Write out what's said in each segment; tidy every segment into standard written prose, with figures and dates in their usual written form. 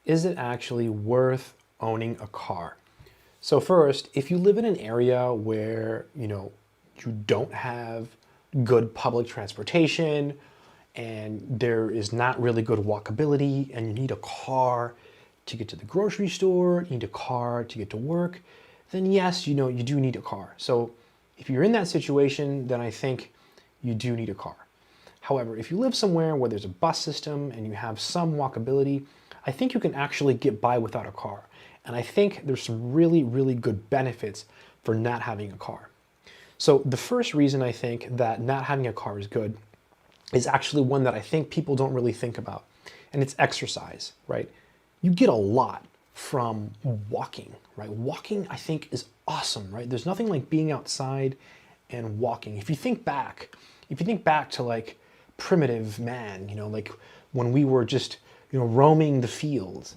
is it actually worth owning a car? So first, if you live in an area where, you don't have good public transportation and there is not really good walkability and you need a car to get to the grocery store, you need a car to get to work, then yes, you do need a car. So if you're in that situation, then I think you do need a car. However, if you live somewhere where there's a bus system and you have some walkability, I think you can actually get by without a car. And I think there's some really, really good benefits for not having a car. So the first reason I think that not having a car is good is actually one that I think people don't really think about, and it's exercise, right? You get a lot from walking, right? Walking, I think, is awesome, right? There's nothing like being outside and walking. If you think back to like primitive man, like when we were just, roaming the fields,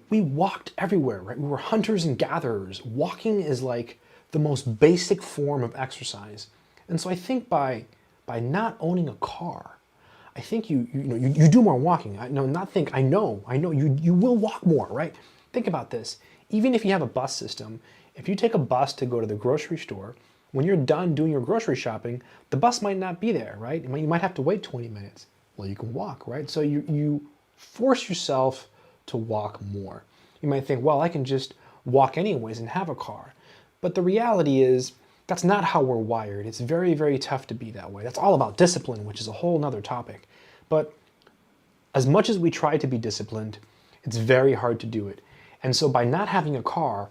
we walked everywhere, right? We were hunters and gatherers. Walking is like the most basic form of exercise. And so I think by not owning a car, I think you do more walking. I know you will walk more, right? Think about this. Even if you have a bus system, if you take a bus to go to the grocery store, when you're done doing your grocery shopping, the bus might not be there, right? You might have to wait 20 minutes. Well, you can walk, right? So you force yourself to walk more. You might think, well, I can just walk anyways and have a car. But the reality is, that's not how we're wired. It's very, very tough to be that way. That's all about discipline, which is a whole nother topic. But as much as we try to be disciplined, it's very hard to do it. And so by not having a car,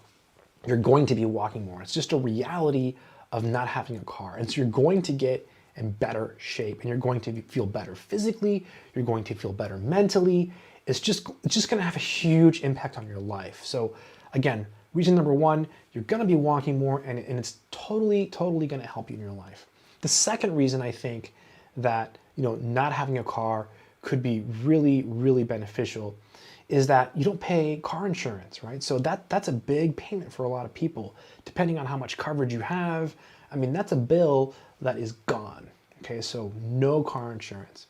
you're going to be walking more. It's just a reality of not having a car. And so you're going to get in better shape and you're going to feel better physically, you're going to feel better mentally. It's just going to have a huge impact on your life. So again, reason number one, you're going to be walking more and it's totally going to help you in your life. The second reason I think that, not having a car could be really, really beneficial is that you don't pay car insurance, right? So that's a big payment for a lot of people. Depending on how much coverage you have, that's a bill that is gone, okay? So no car insurance.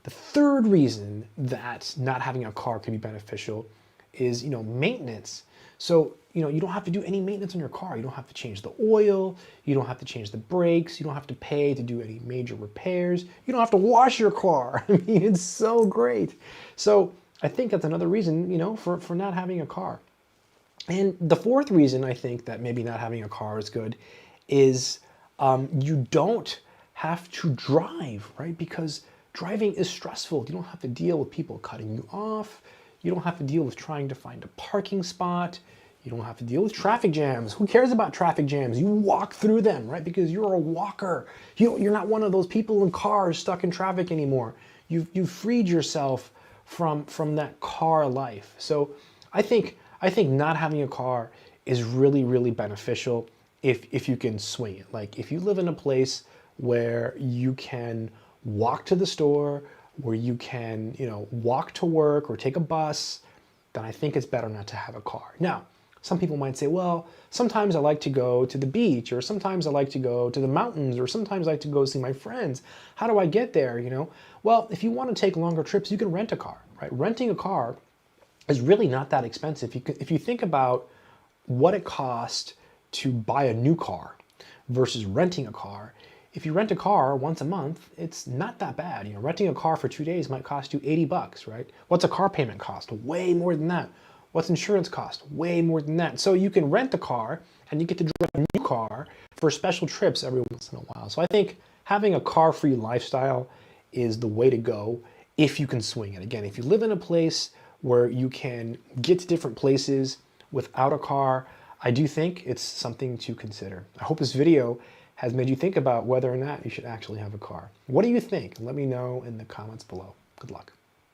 The third reason that not having a car could be beneficial is, maintenance. So, you don't have to do any maintenance on your car. You don't have to change the oil. You don't have to change the brakes. You don't have to pay to do any major repairs. You don't have to wash your car. It's so great. So I think that's another reason, for not having a car. And the fourth reason I think that maybe not having a car is good is you don't have to drive, right? Because driving is stressful. You don't have to deal with people cutting you off. You don't have to deal with trying to find a parking spot. You don't have to deal with traffic jams. Who cares about traffic jams? You walk through them, right? Because you're a walker. You're not one of those people in cars stuck in traffic anymore. You've freed yourself from that car life. So I think not having a car is really, really beneficial if you can swing it. Like if you live in a place where you can walk to the store, where you can, walk to work or take a bus, then I think it's better not to have a car. Now, some people might say, well, sometimes I like to go to the beach, or sometimes I like to go to the mountains, or sometimes I like to go see my friends. How do I get there, Well, if you want to take longer trips, you can rent a car, right? Renting a car is really not that expensive. If you think about what it costs to buy a new car versus renting a car, if you rent a car once a month, it's not that bad. Renting a car for 2 days might cost you $80, right? What's a car payment cost? Way more than that. What's insurance cost? Way more than that. So you can rent a car and you get to drive a new car for special trips every once in a while. So I think having a car-free lifestyle is the way to go if you can swing it. Again, if you live in a place where you can get to different places without a car, I do think it's something to consider. I hope this video has made you think about whether or not you should actually have a car. What do you think? Let me know in the comments below. Good luck.